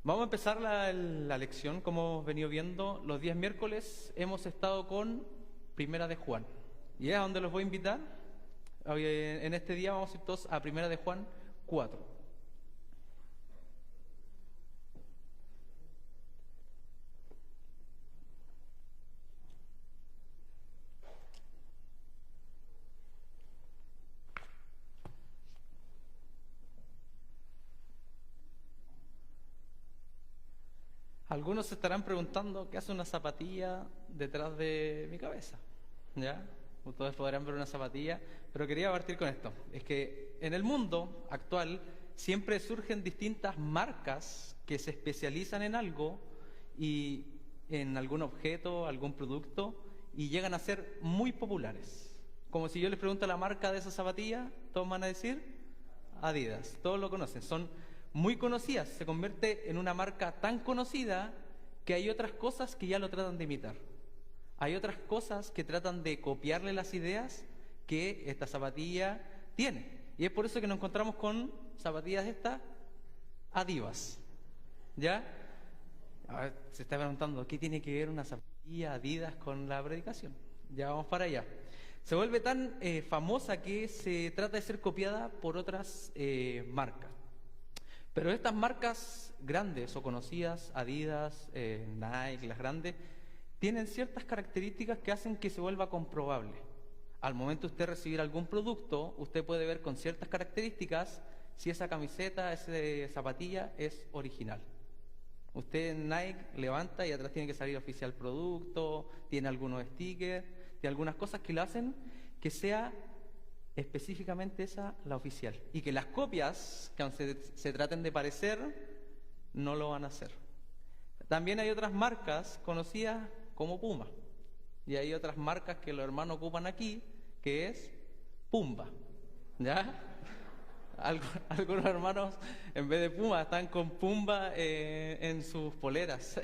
Vamos a empezar la lección. Como hemos venido viendo, los días miércoles hemos estado con Primera de Juan. Y es a donde los voy a invitar. Hoy, en este día vamos a ir todos a Primera de Juan 4. Algunos se estarán preguntando qué hace una zapatilla detrás de mi cabeza. ¿Ya? Ustedes podrán ver una zapatilla, pero quería partir con esto. Es que en el mundo actual siempre surgen distintas marcas que se especializan en algo y en algún objeto, algún producto, y llegan a ser muy populares. Como si yo les pregunto la marca de esa zapatilla, todos van a decir Adidas. Todos lo conocen, son muy conocidas. Se convierte en una marca tan conocida que hay otras cosas que ya lo tratan de imitar. Hay otras cosas que tratan de copiarle las ideas que esta zapatilla tiene. Y es por eso que nos encontramos con zapatillas estas Adidas. ¿Ya? Ahora se está preguntando, ¿qué tiene que ver una zapatilla Adidas con la predicación? Ya vamos para allá. Se vuelve tan famosa que se trata de ser copiada por otras marcas. Pero estas marcas grandes o conocidas, Adidas, Nike, las grandes, tienen ciertas características que hacen que se vuelva comprobable. Al momento de usted recibir algún producto, usted puede ver con ciertas características si esa camiseta, esa zapatilla es original. Usted en Nike levanta y atrás tiene que salir oficial producto, tiene algunos stickers, tiene algunas cosas que le hacen que sea específicamente esa la oficial. Y que las copias, que aunque se traten de parecer, no lo van a hacer. También hay otras marcas conocidas como Puma. Y hay otras marcas que los hermanos ocupan aquí, que es Pumba. ¿Ya? Algunos hermanos, en vez de Puma, están con Pumba en sus poleras.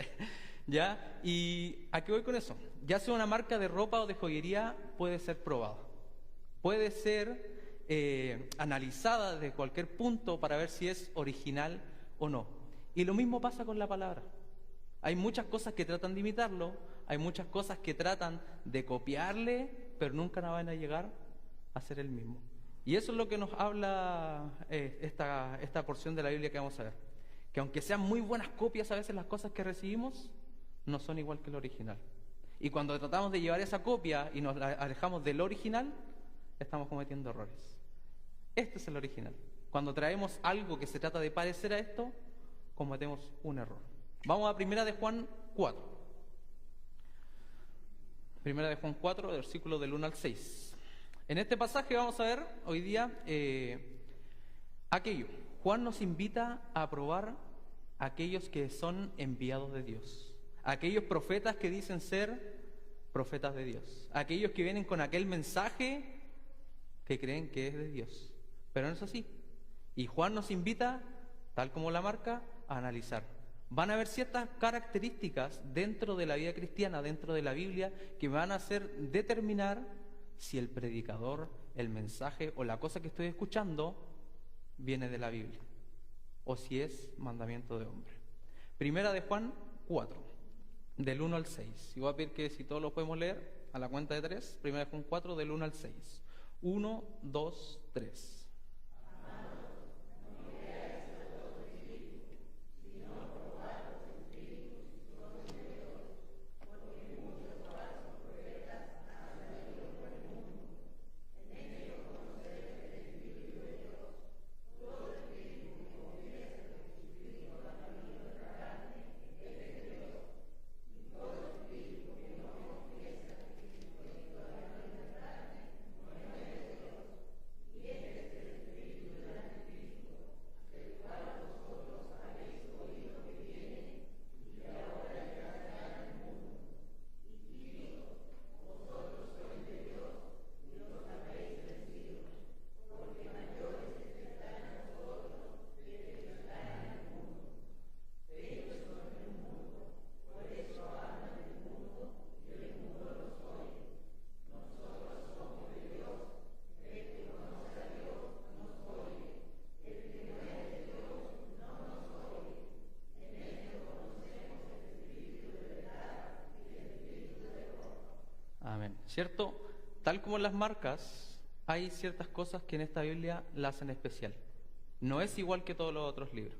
¿Ya? ¿Y a qué voy con eso? Ya sea una marca de ropa o de joyería, puede ser probada. Puede ser analizada desde cualquier punto para ver si es original o no. Y lo mismo pasa con la palabra. Hay muchas cosas que tratan de imitarlo, hay muchas cosas que tratan de copiarle, pero nunca van a llegar a ser el mismo. Y eso es lo que nos habla esta porción de la Biblia que vamos a ver. Que aunque sean muy buenas copias, a veces las cosas que recibimos no son igual que el original. Y cuando tratamos de llevar esa copia y nos alejamos del original, estamos cometiendo errores. Este es el original. Cuando traemos algo que se trata de parecer a esto, cometemos un error. Vamos a Primera de Juan 4. Primera de Juan 4, versículo del 1 al 6. En este pasaje vamos a ver hoy día aquello. Juan nos invita a probar a aquellos que son enviados de Dios. Aquellos profetas que dicen ser profetas de Dios. Aquellos que vienen con aquel mensaje que creen que es de Dios. Pero no es así. Y Juan nos invita, tal como la marca, a analizar. Van a haber ciertas características dentro de la vida cristiana, dentro de la Biblia, que van a hacer determinar si el predicador, el mensaje o la cosa que estoy escuchando viene de la Biblia o si es mandamiento de hombre. Primera de Juan 4, del 1 al 6. Y voy a pedir que si todos lo podemos leer a la cuenta de 3. Primera de Juan 4, del 1 al 6. 1, 2, 3. ¿cierto? Tal como las marcas, hay ciertas cosas que en esta Biblia la hacen especial. No es igual que todos los otros libros.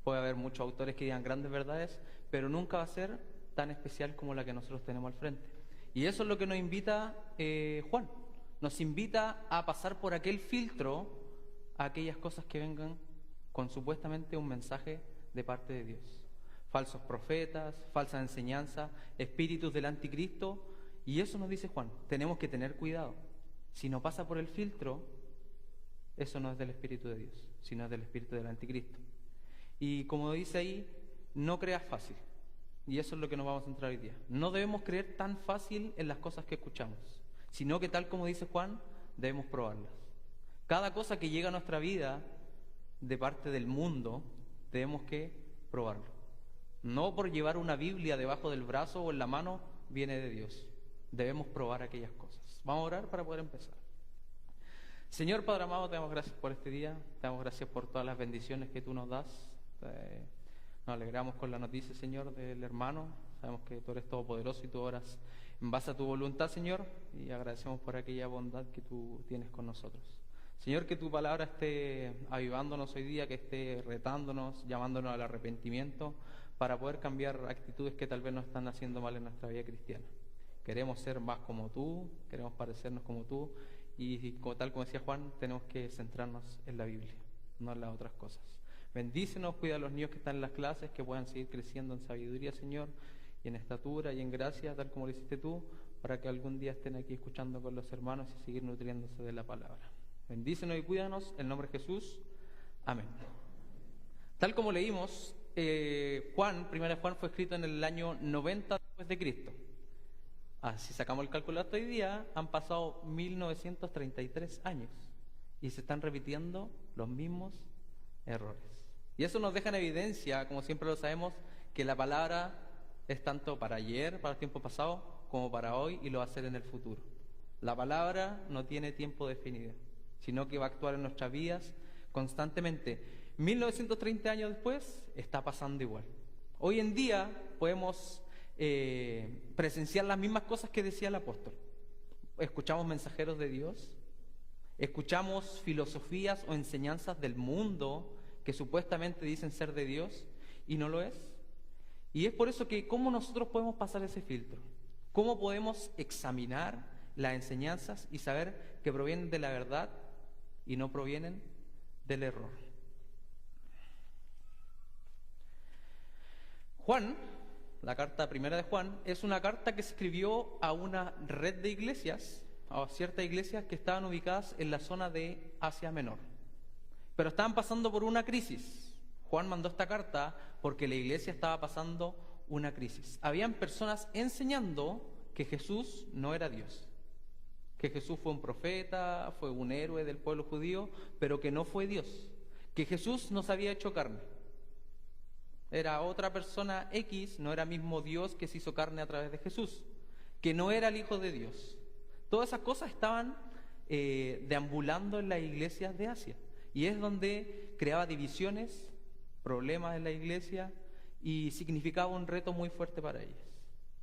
Puede haber muchos autores que digan grandes verdades, pero nunca va a ser tan especial como la que nosotros tenemos al frente. Y eso es lo que nos invita Juan. Nos invita a pasar por aquel filtro a aquellas cosas que vengan con supuestamente un mensaje de parte de Dios. Falsos profetas, falsas enseñanzas, espíritus del anticristo. Y eso nos dice Juan, tenemos que tener cuidado. Si no pasa por el filtro, eso no es del Espíritu de Dios, sino es del Espíritu del anticristo. Y como dice ahí, no creas fácil. Y eso es lo que nos vamos a centrar hoy día. No debemos creer tan fácil en las cosas que escuchamos, sino que tal como dice Juan, debemos probarlas. Cada cosa que llega a nuestra vida de parte del mundo, tenemos que probarlo. No por llevar una Biblia debajo del brazo o en la mano, viene de Dios. Debemos probar aquellas cosas. Vamos a orar para poder empezar. Señor Padre amado, te damos gracias por este día, te damos gracias por todas las bendiciones que tú nos das. Nos alegramos con la noticia, Señor, del hermano. Sabemos que tú eres todopoderoso y tú oras en base a tu voluntad, Señor, y agradecemos por aquella bondad que tú tienes con nosotros. Señor, que tu palabra esté avivándonos hoy día, que esté retándonos, llamándonos al arrepentimiento, para poder cambiar actitudes que tal vez nos están haciendo mal en nuestra vida cristiana. Queremos ser más como tú, queremos parecernos como tú, y tal como decía Juan, tenemos que centrarnos en la Biblia, no en las otras cosas. Bendícenos, cuida a los niños que están en las clases, que puedan seguir creciendo en sabiduría, Señor, y en estatura y en gracia, tal como lo hiciste tú, para que algún día estén aquí escuchando con los hermanos y seguir nutriéndose de la palabra. Bendícenos y cuídanos, en el nombre de Jesús. Amén. Tal como leímos, Primera de Juan fue escrito en el año 90 después de Cristo. Si sacamos el cálculo hasta hoy día, han pasado 1933 años y se están repitiendo los mismos errores. Y eso nos deja en evidencia, como siempre lo sabemos, que la palabra es tanto para ayer, para el tiempo pasado, como para hoy y lo va a ser en el futuro. La palabra no tiene tiempo definido, sino que va a actuar en nuestras vidas constantemente. 1930 años después está pasando igual. Hoy en día podemos presenciar las mismas cosas que decía el apóstol. Escuchamos mensajeros de Dios, escuchamos filosofías o enseñanzas del mundo que supuestamente dicen ser de Dios y no lo es. Y es por eso que ¿cómo nosotros podemos pasar ese filtro? ¿Cómo podemos examinar las enseñanzas y saber que provienen de la verdad y no provienen del error? Juan, la carta primera de Juan, es una carta que se escribió a una red de iglesias, a ciertas iglesias que estaban ubicadas en la zona de Asia Menor. Pero estaban pasando por una crisis. Juan mandó esta carta porque la iglesia estaba pasando una crisis. Habían personas enseñando que Jesús no era Dios, que Jesús fue un profeta, fue un héroe del pueblo judío, pero que no fue Dios, que Jesús no se había hecho carne. Era otra persona X, no era mismo Dios que se hizo carne a través de Jesús, que no era el Hijo de Dios. Todas esas cosas estaban deambulando en las iglesias de Asia. Y es donde creaba divisiones, problemas en la iglesia y significaba un reto muy fuerte para ellas.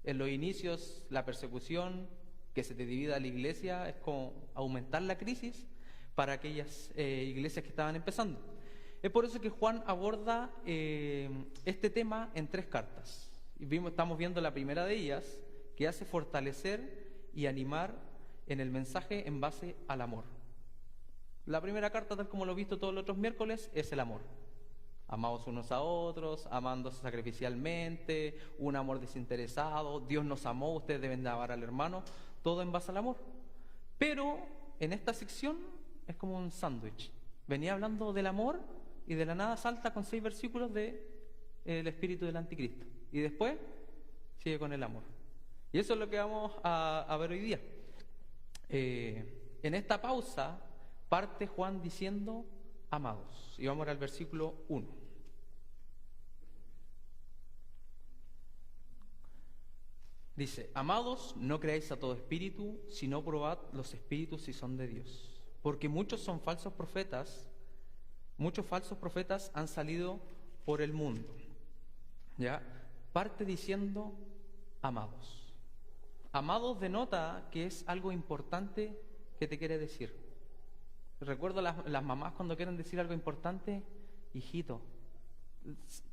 En los inicios, la persecución, que se te divida la iglesia, es como aumentar la crisis para aquellas iglesias que estaban empezando. Es por eso que Juan aborda este tema en 3 cartas. Estamos viendo la primera de ellas, que hace fortalecer y animar en el mensaje en base al amor. La primera carta, tal como lo he visto todos los otros miércoles, es el amor. Amados unos a otros, amándose sacrificialmente, un amor desinteresado, Dios nos amó, ustedes deben de amar al hermano, todo en base al amor. Pero en esta sección es como un sándwich. Venía hablando del amor y de la nada salta con 6 versículos del espíritu del anticristo. Y después sigue con el amor. Y eso es lo que vamos a ver hoy día. En esta pausa parte Juan diciendo amados. Y vamos ahora al versículo 1. Dice, amados, no creáis a todo espíritu, sino probad los espíritus si son de Dios. Porque muchos falsos profetas han salido por el mundo. ¿Ya? Parte diciendo amados. Amados denota que es algo importante que te quiere decir. Recuerdo las mamás cuando quieren decir algo importante, hijito,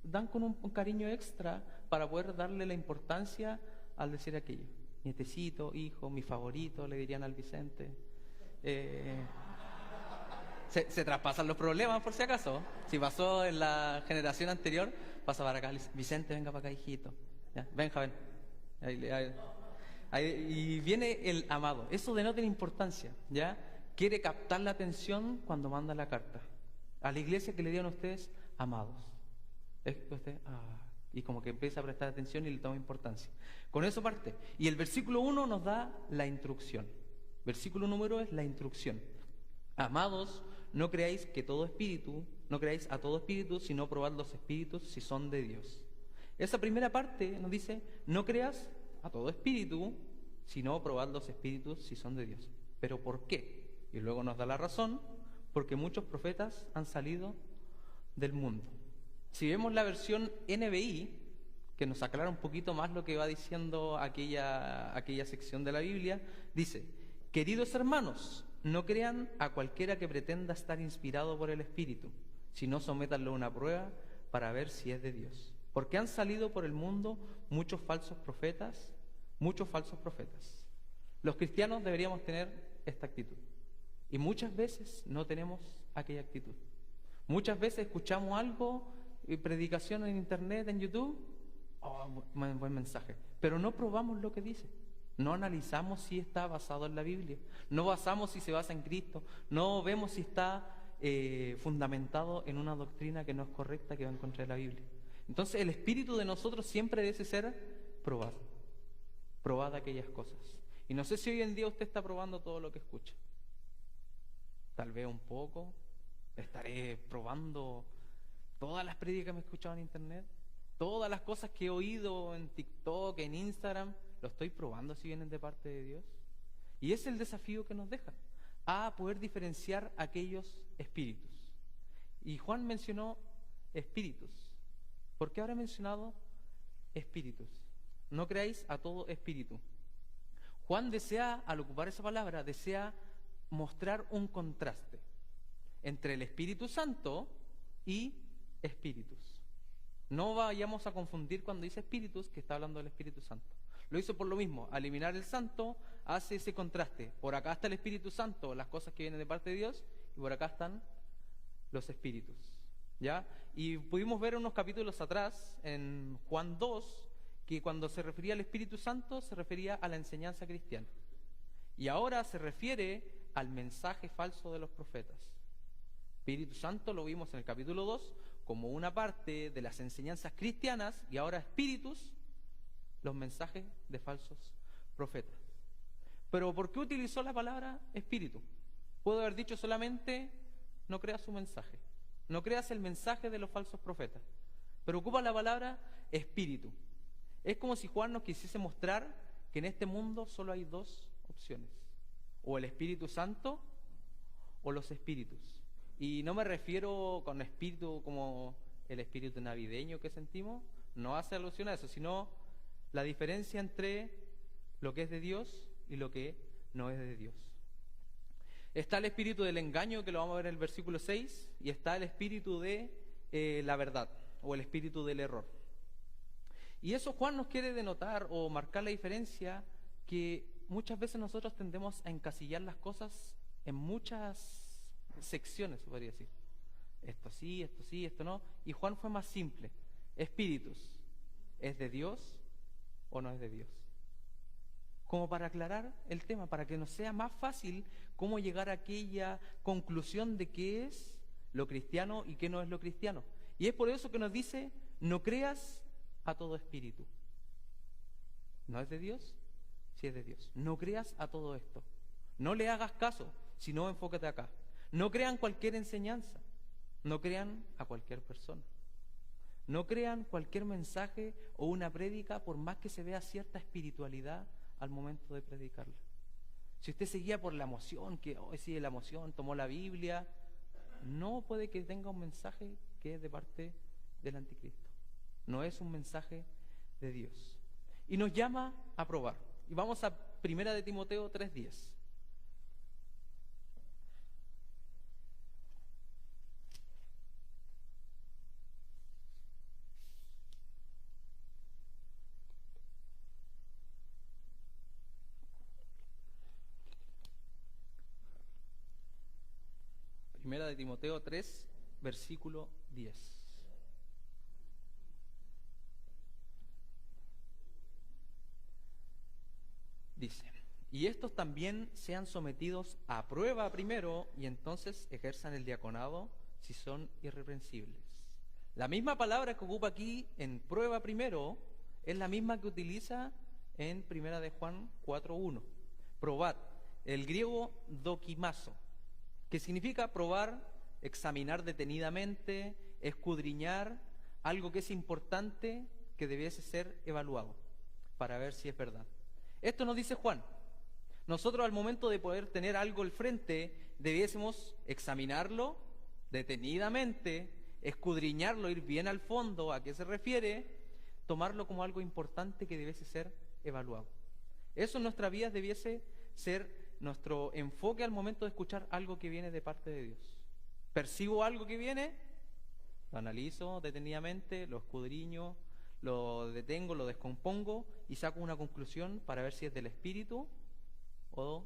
dan con un cariño extra para poder darle la importancia al decir aquello. Nietecito, hijo, mi favorito, le dirían al Vicente. Se traspasan los problemas, por si acaso. Si pasó en la generación anterior, pasa para acá. Vicente, venga para acá, hijito. Ya, Benja, ven. Y viene el amado. Eso denota la importancia, ¿ya? Quiere captar la atención cuando manda la carta. A la iglesia que le dieron a ustedes, amados. Y como que empieza a prestar atención y le toma importancia. Con eso parte. Y el versículo 1 nos da la instrucción. Versículo número es la instrucción. Amados, no creáis a todo espíritu, sino probad los espíritus si son de Dios. Esa primera parte nos dice, no creas a todo espíritu, sino probad los espíritus si son de Dios. ¿Pero por qué? Y luego nos da la razón, porque muchos profetas han salido del mundo. Si vemos la versión NBI, que nos aclara un poquito más lo que va diciendo aquella sección de la Biblia, dice, queridos hermanos, no crean a cualquiera que pretenda estar inspirado por el Espíritu, sino sométanlo a una prueba para ver si es de Dios. Porque han salido por el mundo muchos falsos profetas. Los cristianos deberíamos tener esta actitud. Y muchas veces no tenemos aquella actitud. Muchas veces escuchamos algo, predicación en internet, en YouTube, buen mensaje, pero no probamos lo que dice. No analizamos si está basado en la Biblia, no basamos si se basa en Cristo, no vemos si está fundamentado en una doctrina que no es correcta, que va en contra de la Biblia. Entonces el espíritu de nosotros siempre debe ser probado. Probad aquellas cosas. Y no sé si hoy en día usted está probando todo lo que escucha. Tal vez un poco. Estaré probando todas las prédicas que me he escuchado en internet, todas las cosas que he oído en TikTok, en Instagram. Lo estoy probando si vienen de parte de Dios. Y es el desafío que nos deja, a poder diferenciar aquellos espíritus. Y Juan mencionó espíritus. ¿Por qué habrá mencionado espíritus? No creáis a todo espíritu. Juan desea, al ocupar esa palabra, desea mostrar un contraste entre el Espíritu Santo y espíritus. No vayamos a confundir cuando dice espíritus que está hablando del Espíritu Santo. Lo hizo por lo mismo, al eliminar el santo, hace ese contraste. Por acá está el Espíritu Santo, las cosas que vienen de parte de Dios, y por acá están los espíritus. ¿Ya? Y pudimos ver unos capítulos atrás, en Juan 2, que cuando se refería al Espíritu Santo, se refería a la enseñanza cristiana. Y ahora se refiere al mensaje falso de los profetas. Espíritu Santo lo vimos en el capítulo 2 como una parte de las enseñanzas cristianas, y ahora espíritus, los mensajes de falsos profetas. Pero ¿por qué utilizó la palabra espíritu? Puedo haber dicho solamente, no creas su mensaje, no creas el mensaje de los falsos profetas, pero ocupa la palabra espíritu. Es como si Juan nos quisiese mostrar que en este mundo solo hay dos opciones: o el Espíritu Santo o los espíritus. Y no me refiero con espíritu como el espíritu navideño que sentimos, no hace alusión a eso, sino la diferencia entre lo que es de Dios y lo que no es de Dios. Está el espíritu del engaño, que lo vamos a ver en el versículo 6, y está el espíritu de la verdad, o el espíritu del error. Y eso Juan nos quiere denotar o marcar la diferencia, que muchas veces nosotros tendemos a encasillar las cosas en muchas secciones, se podría decir. Esto sí, esto no. Y Juan fue más simple. Espíritus, ¿es de Dios o no es de Dios? Como para aclarar el tema, para que nos sea más fácil cómo llegar a aquella conclusión de qué es lo cristiano y qué no es lo cristiano. Y es por eso que nos dice, no creas a todo espíritu. ¿No es de Dios? Sí es de Dios. No creas a todo esto. No le hagas caso, sino enfócate acá. No crean cualquier enseñanza. No crean a cualquier persona. No crean cualquier mensaje o una prédica, por más que se vea cierta espiritualidad al momento de predicarla. Si usted se guía por la emoción, que hoy sí, la emoción tomó la Biblia, no puede que tenga un mensaje que es de parte del anticristo. No es un mensaje de Dios. Y nos llama a probar. Y vamos a 1 de Timoteo 3:10. Primera de Timoteo 3, versículo 10. Dice: y estos también sean sometidos a prueba primero, y entonces ejerzan el diaconado si son irreprensibles. La misma palabra que ocupa aquí en prueba primero es la misma que utiliza en 1 de Juan 4:1. Probad, el griego dokimazo, que significa probar, examinar detenidamente, escudriñar algo que es importante, que debiese ser evaluado para ver si es verdad. Esto nos dice Juan. Nosotros, al momento de poder tener algo al frente, debiésemos examinarlo detenidamente, escudriñarlo, ir bien al fondo, a qué se refiere, tomarlo como algo importante que debiese ser evaluado. Eso en nuestra vida debiese ser nuestro enfoque al momento de escuchar algo que viene de parte de Dios. Percibo algo que viene, lo analizo detenidamente, lo escudriño, lo detengo, lo descompongo y saco una conclusión para ver si es del Espíritu o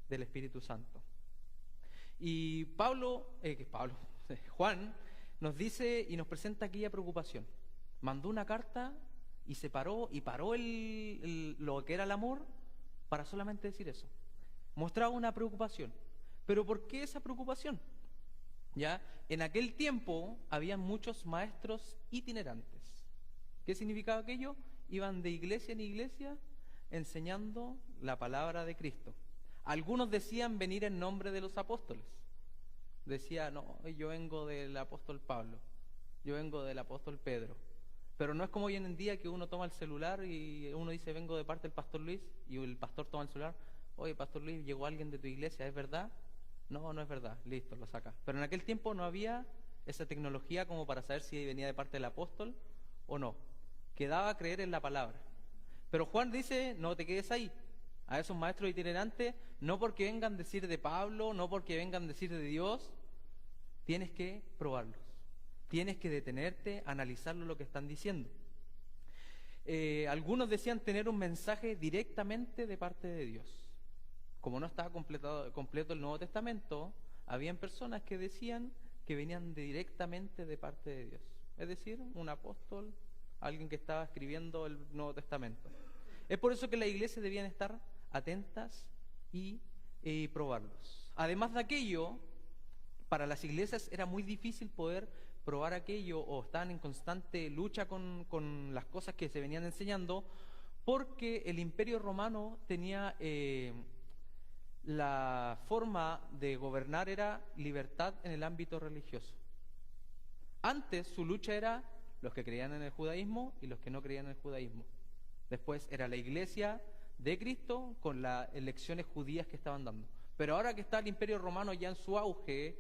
del Espíritu Santo. Y Juan nos dice y nos presenta aquella preocupación. Mandó una carta y paró lo que era el amor para solamente decir eso. Mostraba una preocupación. ¿Pero por qué esa preocupación? Ya, en aquel tiempo había muchos maestros itinerantes. ¿Qué significaba aquello? Iban de iglesia en iglesia enseñando la palabra de Cristo. Algunos decían venir en nombre de los apóstoles. Decía, no, yo vengo del apóstol Pablo, yo vengo del apóstol Pedro. Pero no es como hoy en día que uno toma el celular y uno dice, vengo de parte del pastor Luis, y el pastor toma el celular, oye, pastor Luis, llegó alguien de tu iglesia, ¿es verdad? No, no es verdad, listo, lo saca. Pero en aquel tiempo no había esa tecnología como para saber si venía de parte del apóstol o no. Quedaba creer en la palabra. Pero Juan dice, no te quedes ahí. A esos maestros itinerantes, no porque vengan a decir de Pablo, no porque vengan a decir de Dios, tienes que probarlos. Tienes que detenerte, analizarlo lo que están diciendo. Algunos decían tener un mensaje directamente de parte de Dios. Como no estaba completo el Nuevo Testamento, habían personas que decían que venían directamente de parte de Dios. Es decir, un apóstol, alguien que estaba escribiendo el Nuevo Testamento. Es por eso que las iglesias debían estar atentas y probarlos. Además de aquello, para las iglesias era muy difícil poder probar aquello, o estaban en constante lucha con las cosas que se venían enseñando, porque el Imperio Romano tenía la forma de gobernar era libertad en el ámbito religioso. Antes su lucha era los que creían en el judaísmo y los que no creían en el judaísmo. Después era la iglesia de Cristo con las elecciones judías que estaban dando. Pero ahora que está el Imperio Romano ya en su auge,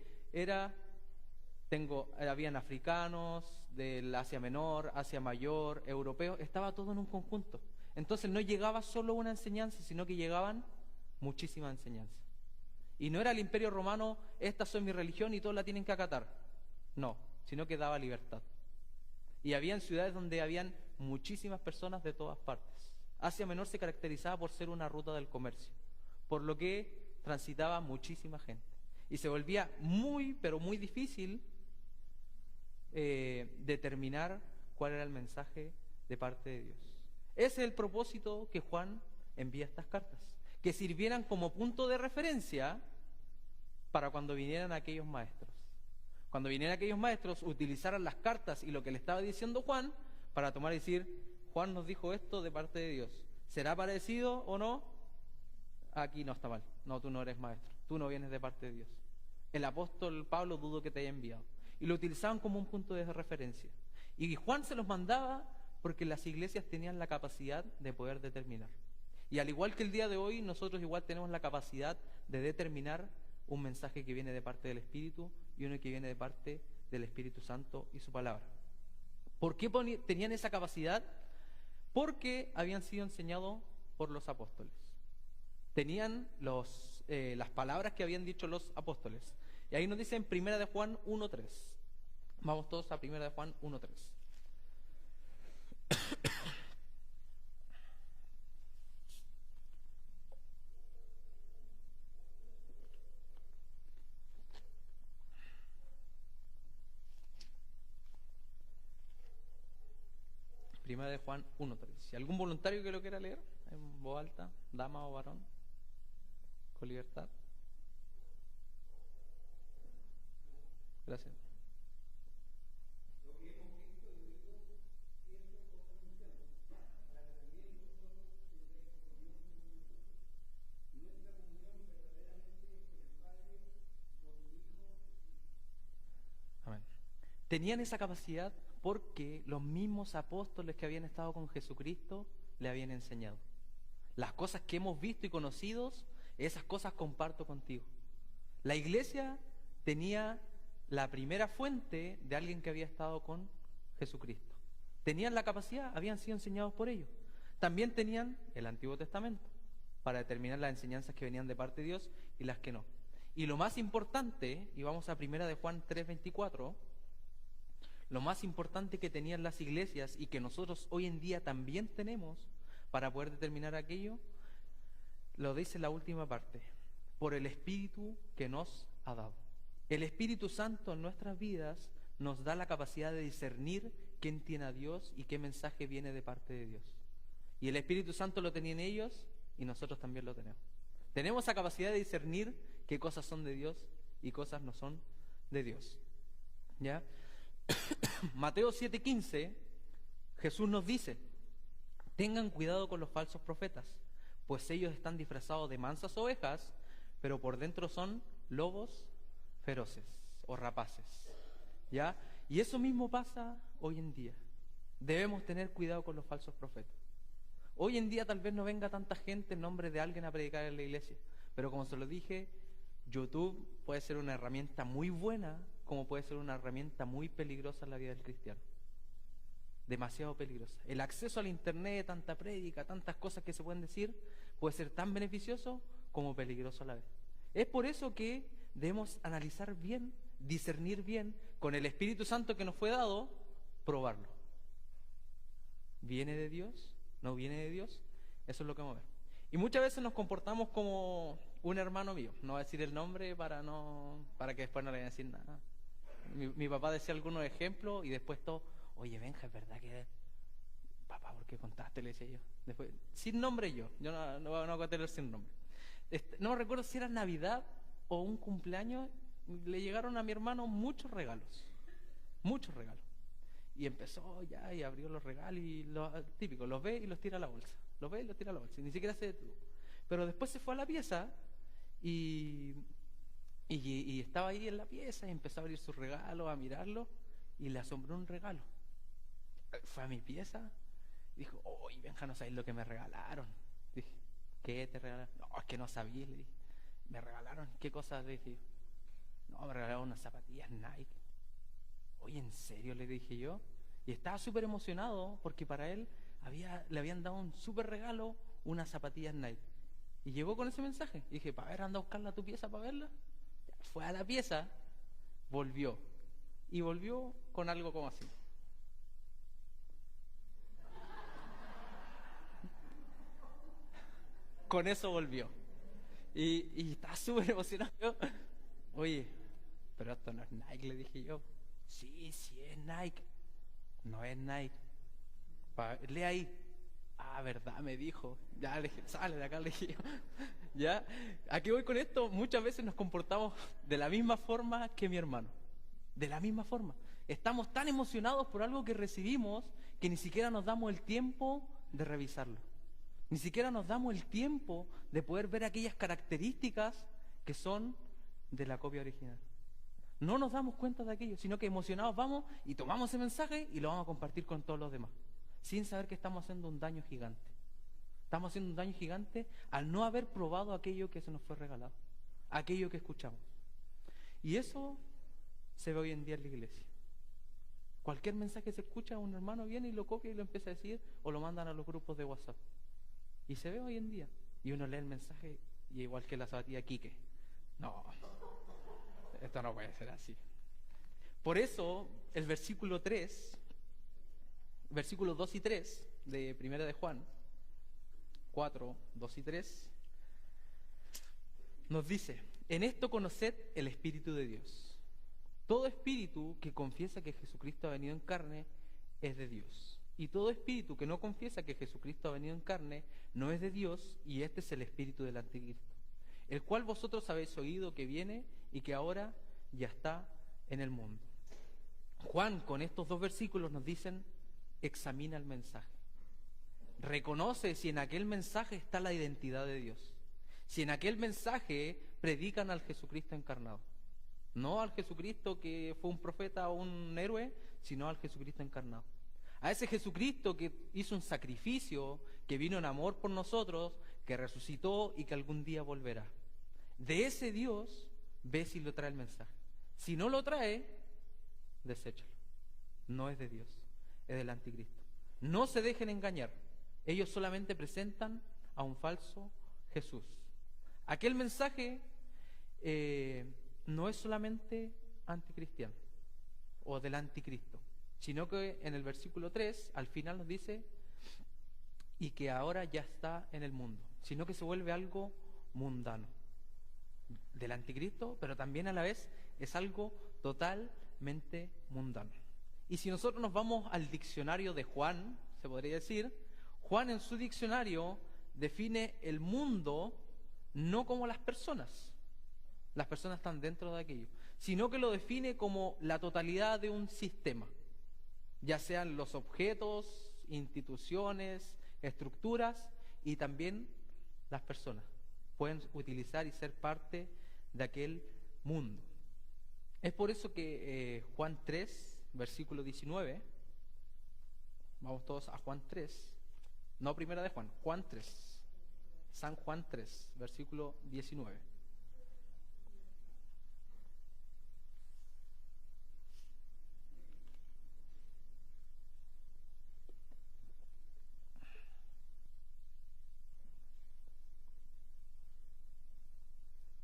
habían africanos del Asia Menor, Asia Mayor, europeos, estaba todo en un conjunto. Entonces no llegaba solo una enseñanza, sino que llegaban muchísimas enseñanzas. Y no era el Imperio Romano, esta es mi religión y todos la tienen que acatar. No, sino que daba libertad. Y habían ciudades donde habían muchísimas personas de todas partes. Asia Menor se caracterizaba por ser una ruta del comercio, por lo que transitaba muchísima gente. Y se volvía muy, pero muy difícil determinar cuál era el mensaje de parte de Dios. Ese es el propósito que Juan envía estas cartas, que sirvieran como punto de referencia para cuando vinieran aquellos maestros. Cuando vinieran aquellos maestros, utilizaran las cartas y lo que le estaba diciendo Juan para tomar y decir, Juan nos dijo esto de parte de Dios. ¿Será parecido o no? Aquí no está mal. No, tú no eres maestro. Tú no vienes de parte de Dios. El apóstol Pablo dudo que te haya enviado. Y lo utilizaban como un punto de referencia. Y Juan se los mandaba porque las iglesias tenían la capacidad de poder determinar. Y al igual que el día de hoy, nosotros igual tenemos la capacidad de determinar un mensaje que viene de parte del Espíritu y uno que viene de parte del Espíritu Santo y su palabra. ¿Por qué tenían esa capacidad? Porque habían sido enseñados por los apóstoles. Tenían las palabras que habían dicho los apóstoles. Y ahí nos dice en 1 de Juan 1:3. Vamos todos a 1 de Juan 1:3. Primera de Juan 1:3. Si algún voluntario que lo quiera leer, en voz alta, dama o varón, con libertad. Gracias. Amén. Tenían esa capacidad porque los mismos apóstoles que habían estado con Jesucristo le habían enseñado. Las cosas que hemos visto y conocido, esas cosas comparto contigo. La iglesia tenía la primera fuente de alguien que había estado con Jesucristo. Tenían la capacidad, habían sido enseñados por ellos. También tenían el Antiguo Testamento para determinar las enseñanzas que venían de parte de Dios y las que no. Y lo más importante, y vamos a 1 de Juan 3:24, lo más importante que tenían las iglesias y que nosotros hoy en día también tenemos para poder determinar aquello, lo dice la última parte: por el Espíritu que nos ha dado. El Espíritu Santo en nuestras vidas nos da la capacidad de discernir quién tiene a Dios y qué mensaje viene de parte de Dios. Y el Espíritu Santo lo tenían ellos y nosotros también lo tenemos. Tenemos esa capacidad de discernir qué cosas son de Dios y cosas no son de Dios. ¿Ya? Mateo 7:15, Jesús nos dice: tengan cuidado con los falsos profetas, pues ellos están disfrazados de mansas ovejas, pero por dentro son lobos feroces o rapaces. ¿Ya? Y eso mismo pasa hoy en día. Debemos tener cuidado con los falsos profetas. Hoy en día tal vez no venga tanta gente en nombre de alguien a predicar en la iglesia, pero como se lo dije, YouTube puede ser una herramienta muy buena, como puede ser una herramienta muy peligrosa en la vida del cristiano. Demasiado peligrosa. El acceso al internet, tanta prédica, tantas cosas que se pueden decir, puede ser tan beneficioso como peligroso a la vez. Es por eso que debemos analizar bien, discernir bien, con el Espíritu Santo que nos fue dado, probarlo. ¿Viene de Dios? ¿No viene de Dios? Eso es lo que vamos a ver. Y muchas veces nos comportamos como un hermano mío. No voy a decir el nombre para que después no le vayan a decir nada. Mi papá decía algunos ejemplos y después todo: oye, Benja, ¿es verdad que papá, por qué contaste? Le decía yo. Después, sin nombre yo no voy a contarlo sin nombre. No recuerdo si era Navidad o un cumpleaños, le llegaron a mi hermano muchos regalos. Y empezó ya y abrió los regalos y típico, los ve y los tira a la bolsa. Los ve y los tira a la bolsa. Y ni siquiera se detuvo. Pero después se fue a la pieza y estaba ahí en la pieza y empezó a abrir sus regalos, a mirarlo, y le asombró un regalo. Fue a mi pieza y dijo: oye, Benja, no sabéis lo que me regalaron. Dije: ¿qué te regalaron? No, es que no sabía, le dije. Me regalaron, ¿qué cosas? Le dije yo. No, me regalaron unas zapatillas Nike. Oye, ¿en serio? Le dije yo. Y estaba súper emocionado porque para él le habían dado un súper regalo, unas zapatillas Nike. Y llegó con ese mensaje. Y dije: para ver, anda a buscarla a tu pieza para verla. Fue a la pieza, volvió. Y volvió con algo como así. Con eso volvió. Y estaba súper emocionado. Oye, pero esto no es Nike, le dije yo. Sí, sí es Nike. No es Nike. Lee ahí. Ah, verdad, me dijo. Ya le dije: sale de acá, le dije yo. ¿Ya? Aquí voy con esto. Muchas veces nos comportamos de la misma forma que mi hermano. De la misma forma. Estamos tan emocionados por algo que recibimos que ni siquiera nos damos el tiempo de revisarlo. Ni siquiera nos damos el tiempo de poder ver aquellas características que son de la copia original. No nos damos cuenta de aquello, sino que emocionados vamos y tomamos ese mensaje y lo vamos a compartir con todos los demás, sin saber que estamos haciendo un daño gigante. Estamos haciendo un daño gigante al no haber probado aquello que se nos fue regalado, aquello que escuchamos. Y eso se ve hoy en día en la iglesia. Cualquier mensaje que se escucha, un hermano viene y lo copia y lo empieza a decir, o lo mandan a los grupos de WhatsApp. Y se ve hoy en día. Y uno lee el mensaje y igual que la zapatilla Quique. No, esto no puede ser así. Por eso el versículo 3, versículos 2 y 3 de Primera de Juan 4, 2 y 3, nos dice: en esto conoced el Espíritu de Dios. Todo espíritu que confiesa que Jesucristo ha venido en carne es de Dios. Y todo espíritu que no confiesa que Jesucristo ha venido en carne no es de Dios, y este es el espíritu del anticristo, el cual vosotros habéis oído que viene y que ahora ya está en el mundo. Juan, con estos dos versículos, nos dicen: examina el mensaje. Reconoce si en aquel mensaje está la identidad de Dios. Si en aquel mensaje predican al Jesucristo encarnado. No al Jesucristo que fue un profeta o un héroe, sino al Jesucristo encarnado. A ese Jesucristo que hizo un sacrificio, que vino en amor por nosotros, que resucitó y que algún día volverá. De ese Dios, ve si lo trae el mensaje. Si no lo trae, deséchalo. No es de Dios, es del anticristo. No se dejen engañar. Ellos solamente presentan a un falso Jesús. Aquel mensaje no es solamente anticristiano o del anticristo, sino que en el versículo 3 al final nos dice: y que ahora ya está en el mundo, sino que se vuelve algo mundano del anticristo, pero también a la vez es algo totalmente mundano. Y si nosotros nos vamos al diccionario de Juan, se podría decir, Juan en su diccionario define el mundo no como las personas están dentro de aquello, sino que lo define como la totalidad de un sistema, ya sean los objetos, instituciones, estructuras, y también las personas pueden utilizar y ser parte de aquel mundo. Es por eso que Juan 3, versículo 19, vamos todos a Juan 3, no Primera de Juan, Juan 3, San Juan 3, versículo 19.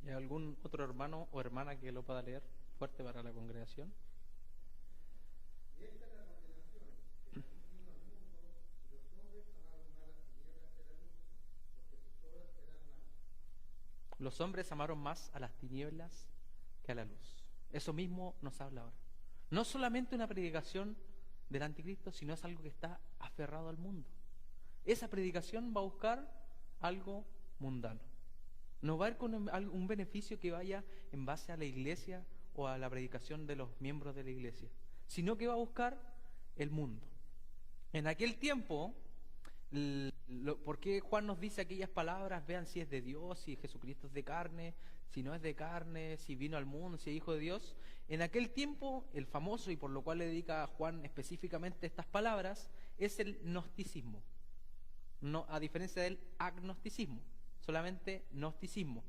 ¿Y algún otro hermano o hermana que lo pueda leer fuerte para la congregación? Los hombres amaron más a las tinieblas que a la luz. Eso mismo nos habla ahora. No solamente una predicación del anticristo, sino es algo que está aferrado al mundo. Esa predicación va a buscar algo mundano. No va a ir con un beneficio que vaya en base a la iglesia o a la predicación de los miembros de la iglesia, sino que va a buscar el mundo. En aquel tiempo, ¿por qué Juan nos dice aquellas palabras? Vean si es de Dios, si Jesucristo es de carne, si no es de carne, si vino al mundo, si es hijo de Dios. En aquel tiempo, el famoso, y por lo cual le dedica a Juan específicamente estas palabras, es el gnosticismo. No, a diferencia del agnosticismo, solamente gnosticismo.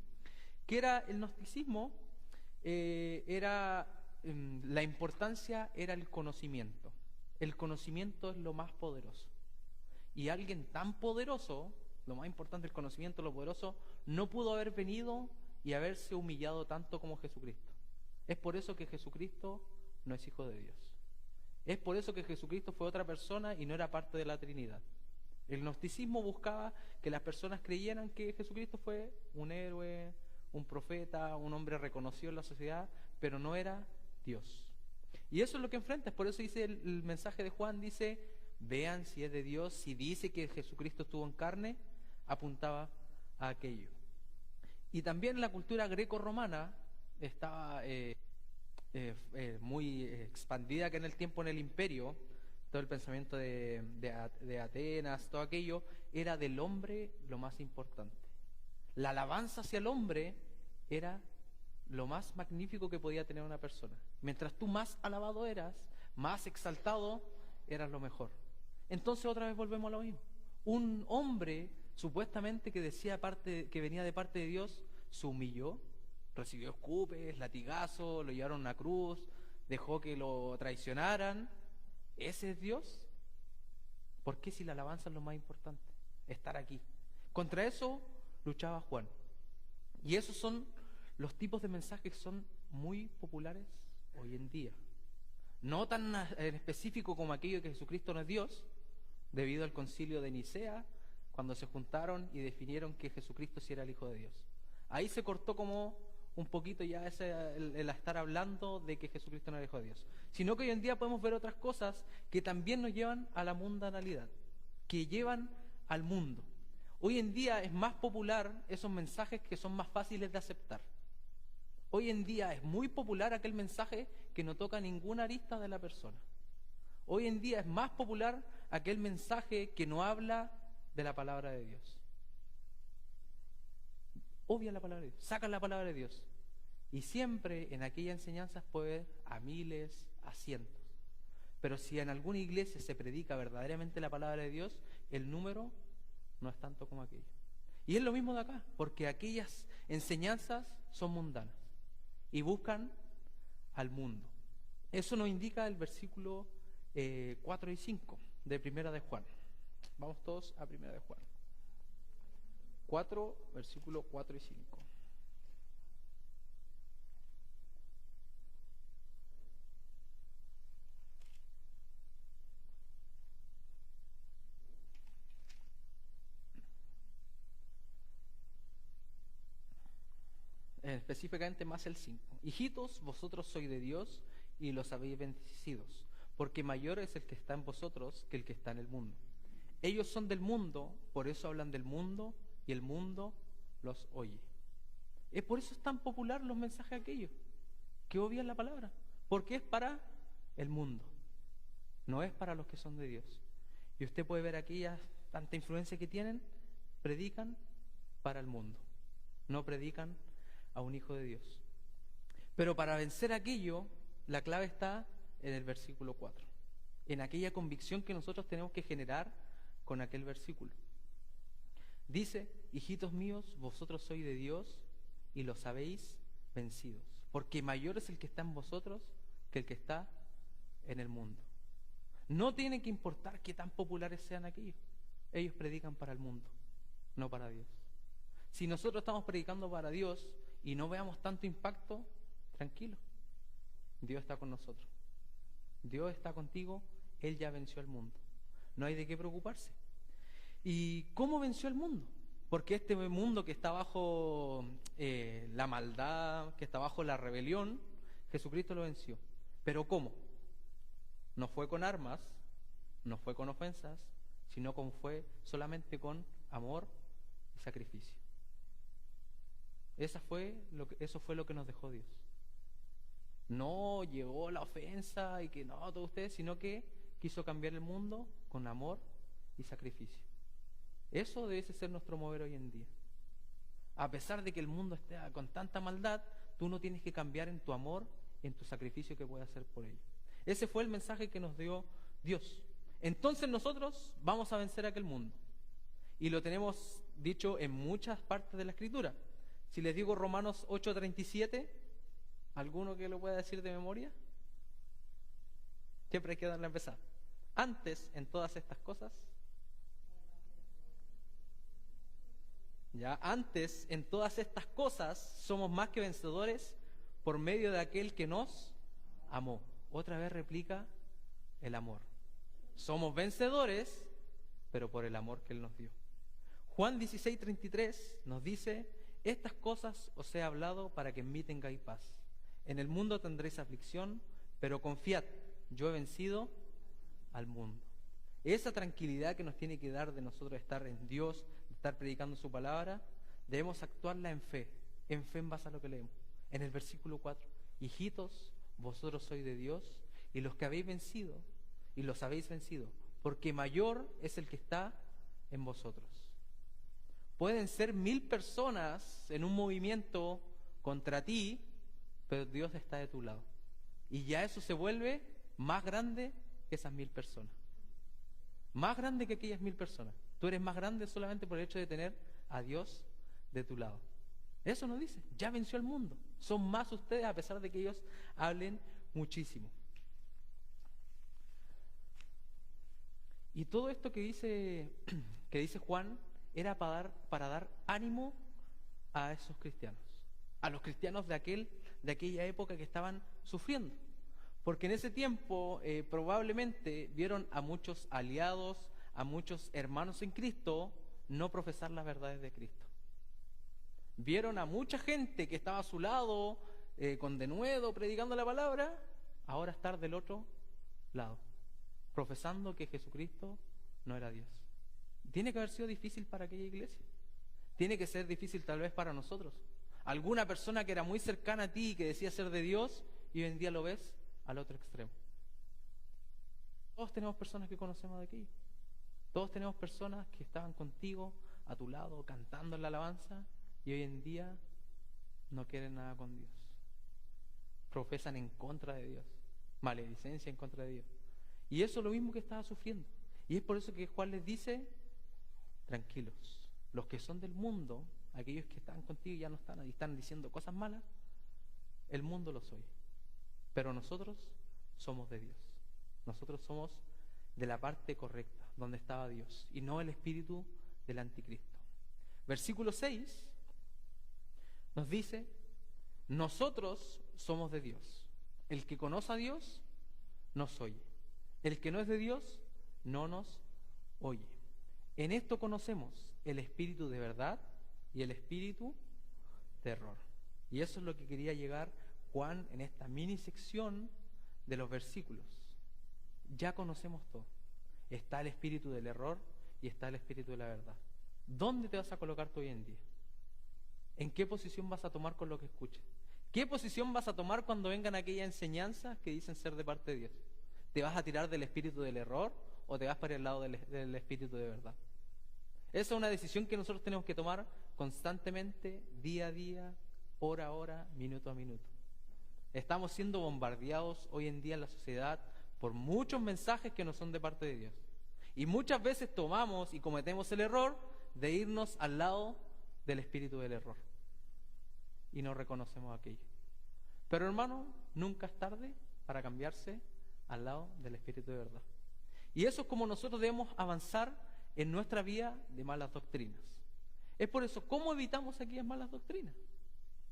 ¿Qué era el gnosticismo? La importancia era el conocimiento. El conocimiento es lo más poderoso. Y alguien tan poderoso, lo más importante, el conocimiento, lo poderoso, no pudo haber venido y haberse humillado tanto como Jesucristo. Es por eso que Jesucristo no es hijo de Dios. Es por eso que Jesucristo fue otra persona y no era parte de la Trinidad. El gnosticismo buscaba que las personas creyeran que Jesucristo fue un héroe, un profeta, un hombre reconocido en la sociedad, pero no era Dios. Y eso es lo que enfrenta. Por eso dice el mensaje de Juan, dice: vean si es de Dios. Si dice que Jesucristo estuvo en carne, apuntaba a aquello. Y también la cultura greco-romana estaba muy expandida que en el tiempo en el imperio. Todo el pensamiento de Atenas, todo aquello, era del hombre lo más importante. La alabanza hacia el hombre era lo más magnífico que podía tener una persona. Mientras tú más alabado eras, más exaltado, eras lo mejor. Entonces otra vez volvemos a lo mismo. Un hombre supuestamente que decía que venía de parte de Dios, se humilló, recibió escupes, latigazos, lo llevaron a una cruz, dejó que lo traicionaran. ¿Ese es Dios? ¿Por qué si la alabanza es lo más importante? Estar aquí. Contra eso luchaba Juan. Y esos son los tipos de mensajes que son muy populares hoy en día. No tan en específico como aquello que Jesucristo no es Dios, debido al concilio de Nicea, cuando se juntaron y definieron que Jesucristo sí era el Hijo de Dios. Ahí se cortó como un poquito ya el estar hablando de que Jesucristo no era el Hijo de Dios. Sino que hoy en día podemos ver otras cosas que también nos llevan a la mundanalidad, que llevan al mundo. Hoy en día es más popular esos mensajes que son más fáciles de aceptar. Hoy en día es muy popular aquel mensaje que no toca ninguna arista de la persona. Hoy en día es más popular aquel mensaje que no habla de la palabra de Dios. Obvia la palabra de Dios, sacan la palabra de Dios. Y siempre en aquellas enseñanzas puede haber a miles, a cientos. Pero si en alguna iglesia se predica verdaderamente la palabra de Dios, el número no es tanto como aquello. Y es lo mismo de acá, porque aquellas enseñanzas son mundanas y buscan al mundo. Eso nos indica el versículo 4 y 5 de Primera de Juan. Vamos todos a Primera de Juan. 4, versículo 4 y 5. Específicamente más el 5. Hijitos, vosotros sois de Dios y los habéis vencidos, porque mayor es el que está en vosotros que el que está en el mundo. Ellos son del mundo, por eso hablan del mundo y el mundo los oye. Es por eso es tan popular los mensajes aquellos, que obvian la palabra, porque es para el mundo, no es para los que son de Dios. Y usted puede ver aquellas tanta influencia que tienen, predican para el mundo, no predican a un hijo de Dios. Pero para vencer aquello, la clave está en el versículo 4, en aquella convicción que nosotros tenemos que generar con aquel versículo. Dice: hijitos míos, vosotros sois de Dios y los habéis vencidos, porque mayor es el que está en vosotros que el que está en el mundo. No tiene que importar qué tan populares sean aquellos. Ellos predican para el mundo, no para Dios. Si nosotros estamos predicando para Dios y no veamos tanto impacto, tranquilo, Dios está con nosotros. Dios está contigo, Él ya venció al mundo. No hay de qué preocuparse. ¿Y cómo venció el mundo? Porque este mundo que está bajo la maldad, que está bajo la rebelión, Jesucristo lo venció. ¿Pero cómo? No fue con armas, no fue con ofensas, sino fue solamente con amor y sacrificio. Eso fue lo que nos dejó Dios. No llegó la ofensa y que no, todos ustedes, sino que quiso cambiar el mundo con amor y sacrificio. Eso debe ser nuestro mover hoy en día. A pesar de que el mundo esté con tanta maldad, tú no tienes que cambiar en tu amor y en tu sacrificio que puedes hacer por ello. Ese fue el mensaje que nos dio Dios. Entonces nosotros vamos a vencer a aquel mundo. Y lo tenemos dicho en muchas partes de la Escritura. Si les digo Romanos 8:37, ¿alguno que lo pueda decir de memoria? Siempre hay que darle a empezar. Antes, en todas estas cosas, antes, en todas estas cosas, somos más que vencedores por medio de aquel que nos amó. Otra vez replica el amor. Somos vencedores, pero por el amor que Él nos dio. Juan 16:33 nos dice: estas cosas os he hablado para que en mí tengáis paz. En el mundo tendréis aflicción, pero confiad, yo he vencido al mundo. Esa tranquilidad que nos tiene que dar de nosotros estar en Dios, de estar predicando su palabra, debemos actuarla en fe en base a lo que leemos. En el versículo 4, hijitos, vosotros sois de Dios y los que habéis vencido, y los habéis vencido, porque mayor es el que está en vosotros. Pueden ser 1000 personas en un movimiento contra ti, pero Dios está de tu lado. Y ya eso se vuelve más grande que esas 1000 personas. Más grande que aquellas 1000 personas. Tú eres más grande solamente por el hecho de tener a Dios de tu lado. Eso nos dice, ya venció el mundo. Son más ustedes a pesar de que ellos hablen muchísimo. Y todo esto que dice Juan era para dar ánimo a esos cristianos, a los cristianos de aquella época que estaban sufriendo. Porque en ese tiempo probablemente vieron a muchos aliados, a muchos hermanos en Cristo, no profesar las verdades de Cristo. Vieron a mucha gente que estaba a su lado, con denuedo, predicando la palabra, ahora estar del otro lado, profesando que Jesucristo no era Dios. Tiene que haber sido difícil para aquella iglesia. Tiene que ser difícil tal vez para nosotros. Alguna persona que era muy cercana a ti y que decía ser de Dios, y hoy en día lo ves al otro extremo. Todos tenemos personas que conocemos de aquí. Todos tenemos personas que estaban contigo, a tu lado, cantando en la alabanza, y hoy en día no quieren nada con Dios. Profesan en contra de Dios, maledicencia en contra de Dios. Y eso es lo mismo que estaba sufriendo. Y es por eso que Juan les dice, tranquilos, los que son del mundo, aquellos que están contigo y ya no están ahí, están diciendo cosas malas, el mundo los oye. Pero nosotros somos de Dios. Nosotros somos de la parte correcta, donde estaba Dios, y no el espíritu del anticristo. Versículo 6 nos dice, nosotros somos de Dios. El que conoce a Dios nos oye. El que no es de Dios no nos oye. En esto conocemos el espíritu de verdad y el espíritu de error. Y eso es lo que quería llegar Juan en esta mini sección de los versículos. Ya conocemos todo. Está el espíritu del error y está el espíritu de la verdad. ¿Dónde te vas a colocar tú hoy en día? ¿En qué posición vas a tomar con lo que escuches? ¿Qué posición vas a tomar cuando vengan aquellas enseñanzas que dicen ser de parte de Dios? ¿Te vas a tirar del espíritu del error o te vas para el lado del espíritu de verdad? Esa es una decisión que nosotros tenemos que tomar constantemente, día a día, hora a hora, minuto a minuto. Estamos siendo bombardeados hoy en día en la sociedad por muchos mensajes que no son de parte de Dios. Y muchas veces tomamos y cometemos el error de irnos al lado del espíritu del error. Y no reconocemos aquello. Pero hermano, nunca es tarde para cambiarse al lado del espíritu de verdad. Y eso es como nosotros debemos avanzar en nuestra vía de malas doctrinas. Es por eso, ¿cómo evitamos aquellas malas doctrinas?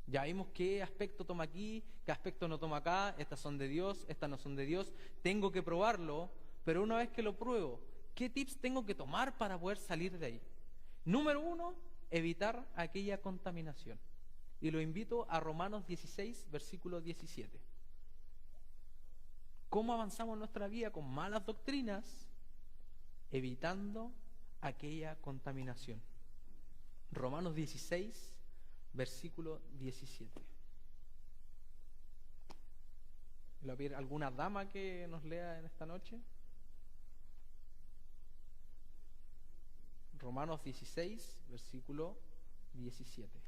Ya vimos qué aspecto toma aquí, qué aspecto no toma acá, estas son de Dios, estas no son de Dios, tengo que probarlo, pero una vez que lo pruebo, ¿qué tips tengo que tomar para poder salir de ahí? Número 1, evitar aquella contaminación. Y lo invito a Romanos 16, versículo 17. ¿Cómo avanzamos en nuestra vida con malas doctrinas? Evitando aquella contaminación. Romanos 16, versículo 17. ¿Le voy a pedir a alguna dama que nos lea en esta noche? Romanos 16, versículo 17.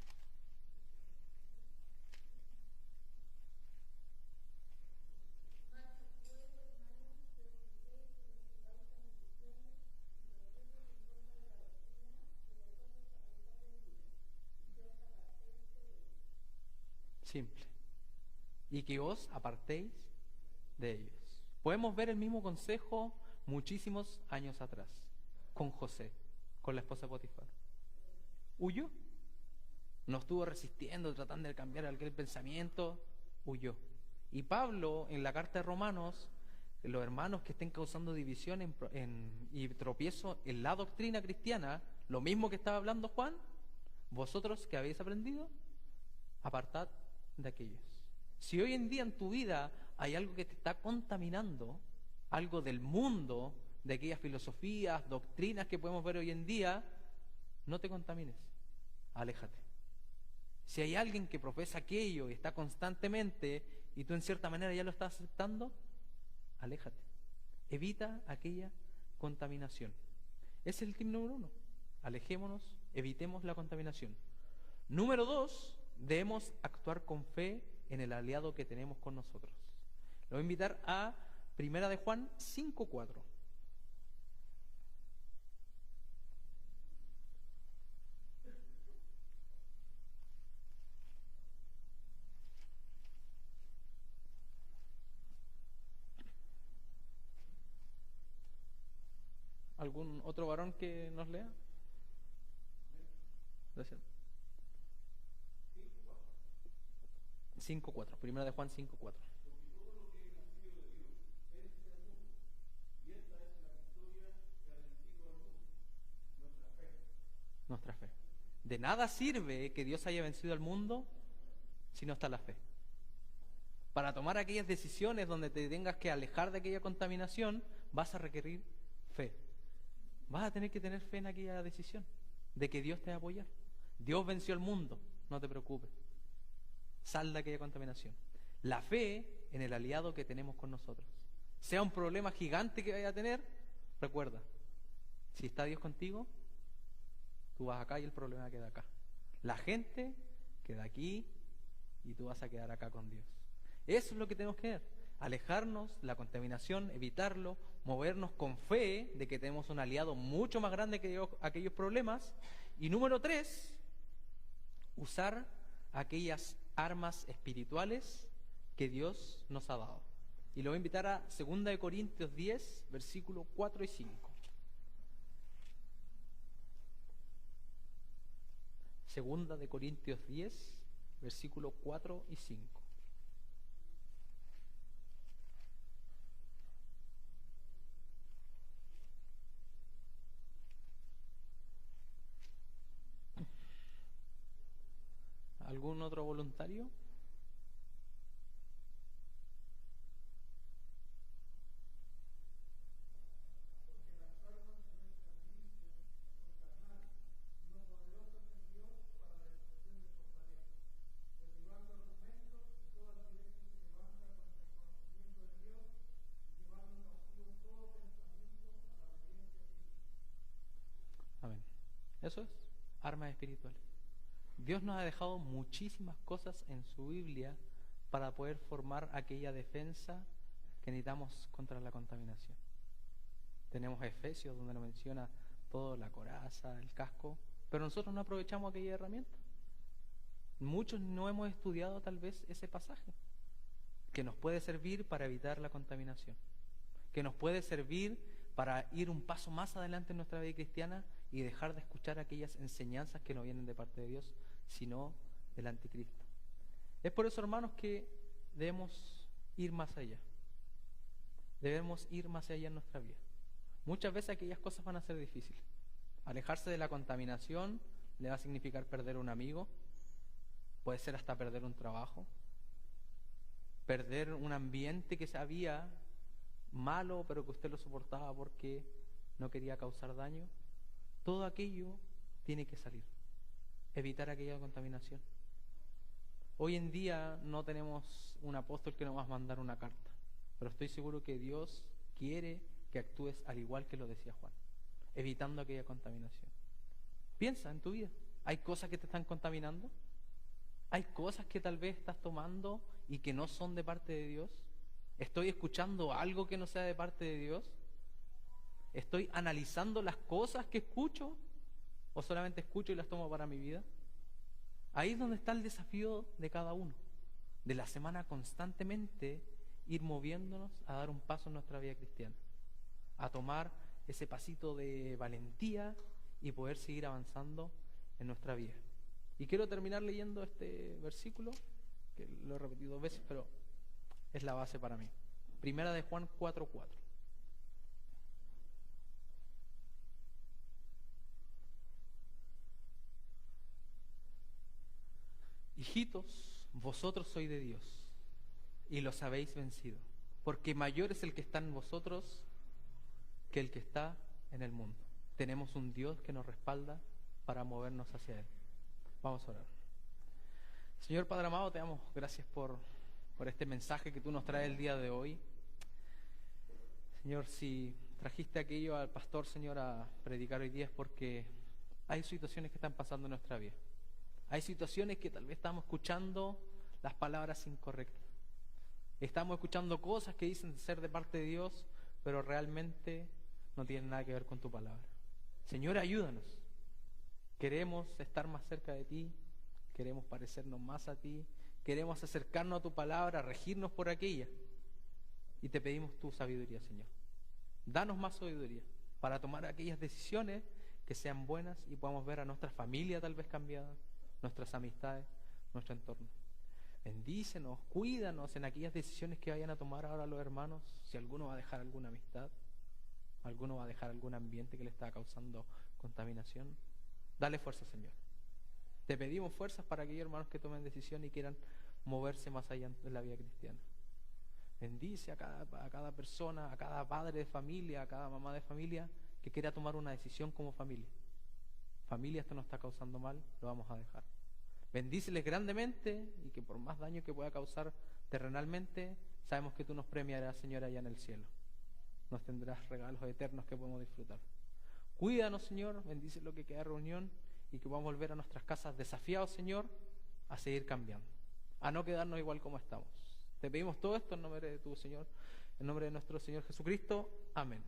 Simple. Y que os apartéis de ellos. Podemos ver el mismo consejo muchísimos años atrás, con José, con la esposa de Potifar. Huyó. No estuvo resistiendo, tratando de cambiar aquel pensamiento, huyó. Y Pablo, en la carta de Romanos, los hermanos que estén causando división y tropiezo en la doctrina cristiana, lo mismo que estaba hablando Juan, vosotros que habéis aprendido, apartad de aquellos. Si hoy en día en tu vida hay algo que te está contaminando, algo del mundo, de aquellas filosofías, doctrinas que podemos ver hoy en día, no te contamines, aléjate. Si hay alguien que profesa aquello y está constantemente y tú en cierta manera ya lo estás aceptando, aléjate. Evita aquella contaminación. Ese es el tip número 1. Alejémonos, evitemos la contaminación. Número 2, debemos actuar con fe en el aliado que tenemos con nosotros. Lo voy a invitar a 1 de Juan 5:4. ¿Algún otro varón que nos lea? Gracias. 5:4, primera de Juan 5:4. Nuestra fe. De nada sirve que Dios haya vencido al mundo si no está la fe. Para tomar aquellas decisiones donde te tengas que alejar de aquella contaminación, vas a requerir fe. Vas a tener que tener fe en aquella decisión, de que Dios te va a apoyar. Dios venció al mundo, no te preocupes. Sal de aquella contaminación. La fe en el aliado que tenemos con nosotros. Sea un problema gigante que vaya a tener, recuerda, si está Dios contigo, tú vas acá y el problema queda acá. La gente queda aquí y tú vas a quedar acá con Dios. Eso es lo que tenemos que hacer. Alejarnos de la contaminación, evitarlo, movernos con fe de que tenemos un aliado mucho más grande que aquellos problemas. Y número 3, usar aquellas armas espirituales que Dios nos ha dado. Y lo voy a invitar a 2 Corintios 10, versículos 4 y 5. 2 Corintios 10, versículos 4 y 5. ¿Algún otro voluntario? Amén. Eso es, armas espirituales. Dios nos ha dejado muchísimas cosas en su Biblia para poder formar aquella defensa que necesitamos contra la contaminación. Tenemos Efesios donde nos menciona todo, la coraza, el casco, pero nosotros no aprovechamos aquella herramienta. Muchos no hemos estudiado tal vez ese pasaje que nos puede servir para evitar la contaminación, que nos puede servir para ir un paso más adelante en nuestra vida cristiana y dejar de escuchar aquellas enseñanzas que no vienen de parte de Dios, sino del anticristo. Es por eso, hermanos, que debemos ir más allá. Debemos ir más allá en nuestra vida. Muchas veces aquellas cosas van a ser difíciles. Alejarse de la contaminación le va a significar perder un amigo, puede ser hasta perder un trabajo, perder un ambiente que sabía malo, pero que usted lo soportaba porque no quería causar daño. Todo aquello tiene que salir. Evitar aquella contaminación. Hoy en día no tenemos un apóstol que nos va a mandar una carta, pero estoy seguro que Dios quiere que actúes al igual que lo decía Juan, evitando aquella contaminación. Piensa en tu vida. ¿Hay cosas que te están contaminando? ¿Hay cosas que tal vez estás tomando y que no son de parte de Dios? ¿Estoy escuchando algo que no sea de parte de Dios? ¿Estoy analizando las cosas que escucho o solamente escucho y las tomo para mi vida? Ahí es donde está el desafío de cada uno, de la semana constantemente ir moviéndonos a dar un paso en nuestra vida cristiana, a tomar ese pasito de valentía y poder seguir avanzando en nuestra vida. Y quiero terminar leyendo este versículo, que lo he repetido 2 veces, pero es la base para mí. Primera de Juan 4:4. Hijitos, vosotros sois de Dios y los habéis vencido, porque mayor es el que está en vosotros que el que está en el mundo. Tenemos un Dios que nos respalda para movernos hacia Él. Vamos a orar. Señor Padre amado, te damos gracias por este mensaje que tú nos traes el día de hoy. Señor, si trajiste aquello al pastor, Señor, a predicar hoy día es porque hay situaciones que están pasando en nuestra vida. Hay situaciones que tal vez estamos escuchando las palabras incorrectas. Estamos escuchando cosas que dicen ser de parte de Dios, pero realmente no tienen nada que ver con tu palabra. Señor, ayúdanos. Queremos estar más cerca de ti, queremos parecernos más a ti, queremos acercarnos a tu palabra, regirnos por aquella. Y te pedimos tu sabiduría, Señor. Danos más sabiduría para tomar aquellas decisiones que sean buenas y podamos ver a nuestra familia tal vez cambiada, nuestras amistades, nuestro entorno. Bendícenos, cuídanos en aquellas decisiones que vayan a tomar ahora los hermanos, si alguno va a dejar alguna amistad, alguno va a dejar algún ambiente que le está causando contaminación. Dale fuerza, Señor. Te pedimos fuerzas para aquellos hermanos que tomen decisión y quieran moverse más allá en la vida cristiana. Bendice a cada persona, a cada padre de familia, a cada mamá de familia que quiera tomar una decisión como familia. Familia, esto nos está causando mal, lo vamos a dejar. Bendíceles grandemente y que por más daño que pueda causar terrenalmente, sabemos que tú nos premiarás, Señor, allá en el cielo. Nos tendrás regalos eternos que podemos disfrutar. Cuídanos, Señor, bendice lo que queda de reunión y que podamos volver a nuestras casas desafiados, Señor, a seguir cambiando, a no quedarnos igual como estamos. Te pedimos todo esto en nombre de tu Señor, en nombre de nuestro Señor Jesucristo. Amén.